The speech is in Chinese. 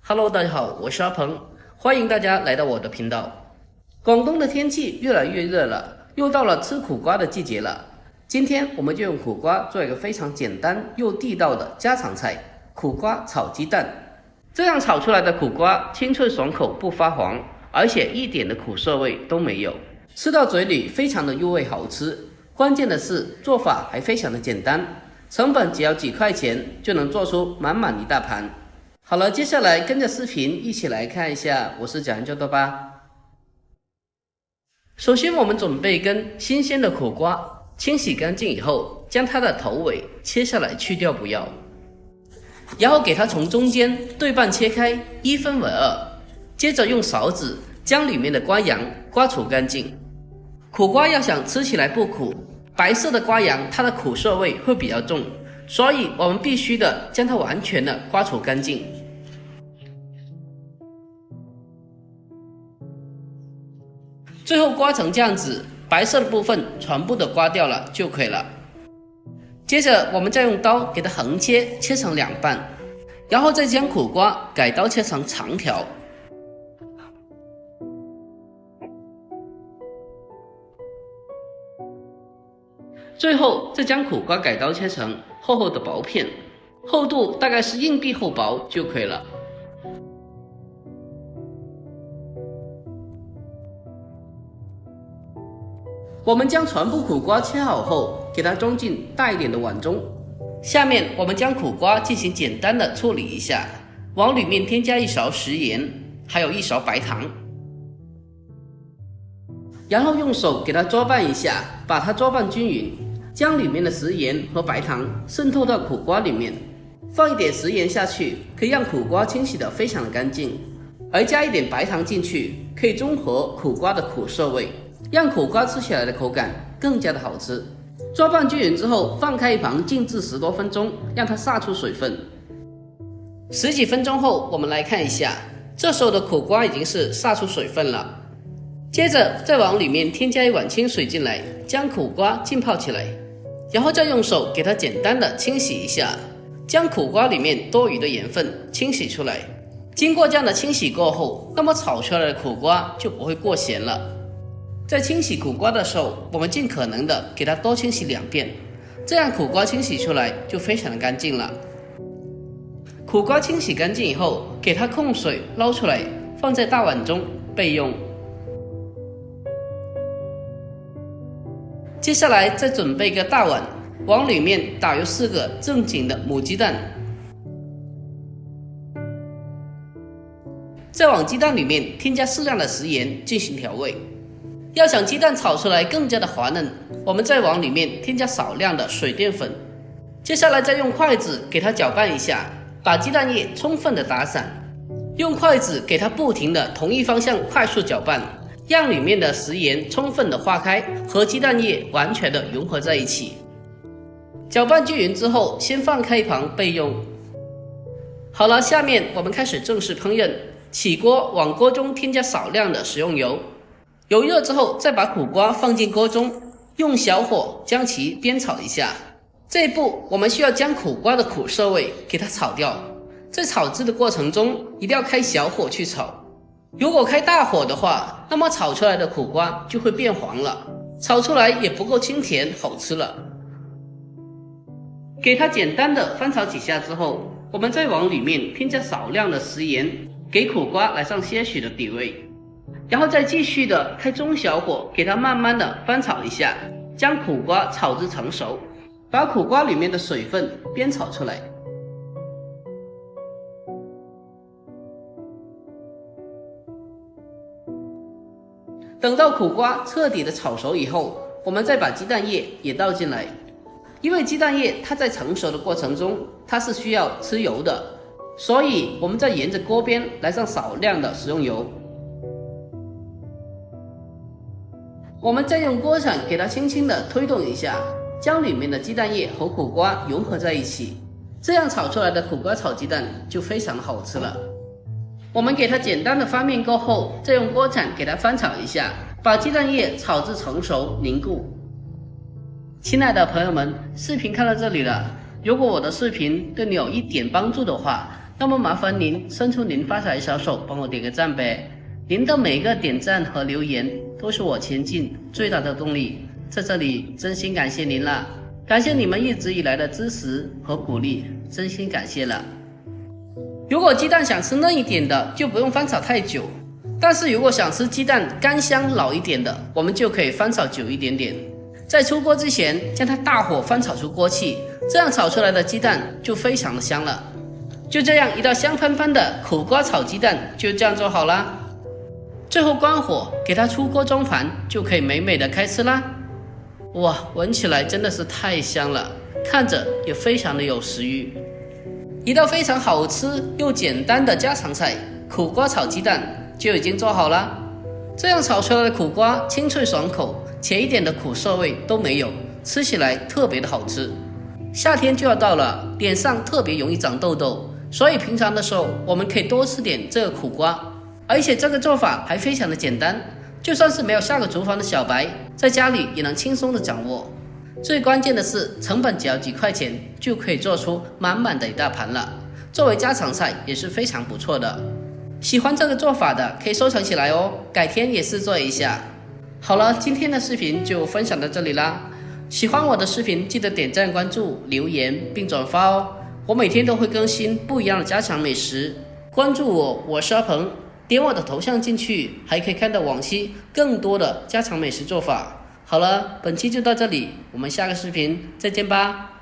Hello， 大家好，我是阿鹏，欢迎大家来到我的频道。广东的天气越来越热了，又到了吃苦瓜的季节了。今天我们就用苦瓜做一个非常简单又地道的家常菜——苦瓜炒鸡蛋。这样炒出来的苦瓜清脆爽口，不发黄，而且一点的苦涩味都没有，吃到嘴里非常的入味好吃。关键的是做法还非常的简单，成本只要几块钱就能做出满满一大盘。好了，接下来跟着视频一起来看一下我是怎样做的吧。首先我们准备一根新鲜的苦瓜，清洗干净以后，将它的头尾切下来去掉不要，然后给它从中间对半切开，1分为2，接着用勺子将里面的瓜瓤刮除干净。苦瓜要想吃起来不苦，白色的瓜瓤它的苦涩味会比较重，所以我们必须的将它完全的刮除干净。最后刮成这样子，白色的部分全部的刮掉了就可以了。接着我们再用刀给它横切，切成2半，然后再将苦瓜改刀切成长条。最后再将苦瓜改刀切成厚厚的薄片，厚度大概是硬币厚薄就可以了。我们将全部苦瓜切好后，给它装进大一点的碗中。下面我们将苦瓜进行简单的处理一下，往里面添加1勺食盐，还有1勺白糖，然后用手给它搅拌一下，把它搅拌均匀，将里面的食盐和白糖渗透到苦瓜里面。放一点食盐下去，可以让苦瓜清洗得非常的干净，而加一点白糖进去，可以中和苦瓜的苦涩味，让苦瓜吃起来的口感更加的好吃。搅拌均匀之后，放开一旁静置10多分钟，让它洒出水分。10几分钟后，我们来看一下，这时候的苦瓜已经是洒出水分了。接着再往里面添加1碗清水进来，将苦瓜浸泡起来，然后再用手给它简单的清洗一下，将苦瓜里面多余的盐分清洗出来。经过这样的清洗过后，那么炒出来的苦瓜就不会过咸了。在清洗苦瓜的时候，我们尽可能的给它多清洗2遍，这样苦瓜清洗出来就非常的干净了。苦瓜清洗干净以后，给它控水捞出来，放在大碗中备用。接下来再准备一个大碗，往里面打入4个正经的母鸡蛋，再往鸡蛋里面添加适量的食盐进行调味。要想鸡蛋炒出来更加的滑嫩，我们再往里面添加少量的水淀粉。接下来再用筷子给它搅拌一下，把鸡蛋液充分的打散，用筷子给它不停的同一方向快速搅拌，让里面的食盐充分的化开，和鸡蛋液完全的融合在一起。搅拌均匀之后，先放开一旁备用。好了，下面我们开始正式烹饪。起锅，往锅中添加少量的食用油，油热之后，再把苦瓜放进锅中，用小火将其煸炒一下。这一步我们需要将苦瓜的苦涩味给它炒掉，在炒制的过程中一定要开小火去炒，如果开大火的话，那么炒出来的苦瓜就会变黄了，炒出来也不够清甜好吃了。给它简单的翻炒几下之后，我们再往里面添加少量的食盐，给苦瓜来上些许的底味，然后再继续的开中小火给它慢慢的翻炒一下，将苦瓜炒至成熟，把苦瓜里面的水分煸炒出来。等到苦瓜彻底的炒熟以后，我们再把鸡蛋液也倒进来，因为鸡蛋液它在成熟的过程中它是需要吃油的，所以我们再沿着锅边来上少量的食用油。我们再用锅铲给它轻轻的推动一下，将里面的鸡蛋液和苦瓜融合在一起，这样炒出来的苦瓜炒鸡蛋就非常好吃了。我们给它简单的翻面过后，再用锅铲给它翻炒一下，把鸡蛋液炒至成熟凝固。亲爱的朋友们，视频看到这里了，如果我的视频对你有一点帮助的话，那么麻烦您伸出您发财小手，帮我点个赞呗。您的每一个点赞和留言都是我前进最大的动力，在这里真心感谢您了，感谢你们一直以来的支持和鼓励，真心感谢了。如果鸡蛋想吃嫩一点的，就不用翻炒太久，但是如果想吃鸡蛋干香老一点的，我们就可以翻炒久一点点。在出锅之前，将它大火翻炒出锅气，这样炒出来的鸡蛋就非常的香了。就这样，一道香喷喷的苦瓜炒鸡蛋就这样做好啦。最后关火，给它出锅装盘，就可以美美的开吃啦。哇，闻起来真的是太香了，看着也非常的有食欲。一道非常好吃又简单的家常菜，苦瓜炒鸡蛋就已经做好了。这样炒出来的苦瓜清脆爽口，且一点的苦涩味都没有，吃起来特别的好吃。夏天就要到了，脸上特别容易长痘痘，所以平常的时候我们可以多吃点这个苦瓜，而且这个做法还非常的简单，就算是没有下过厨房的小白，在家里也能轻松的掌握。最关键的是成本只要几块钱就可以做出满满的一大盘了，作为家常菜也是非常不错的。喜欢这个做法的可以收藏起来哦，改天也试做一下。好了，今天的视频就分享到这里啦。喜欢我的视频记得点赞关注留言并转发哦，我每天都会更新不一样的家常美食。关注我，我是阿鹏，点我的头像进去还可以看到往期更多的家常美食做法。好了，本期就到这里，我们下个视频再见吧。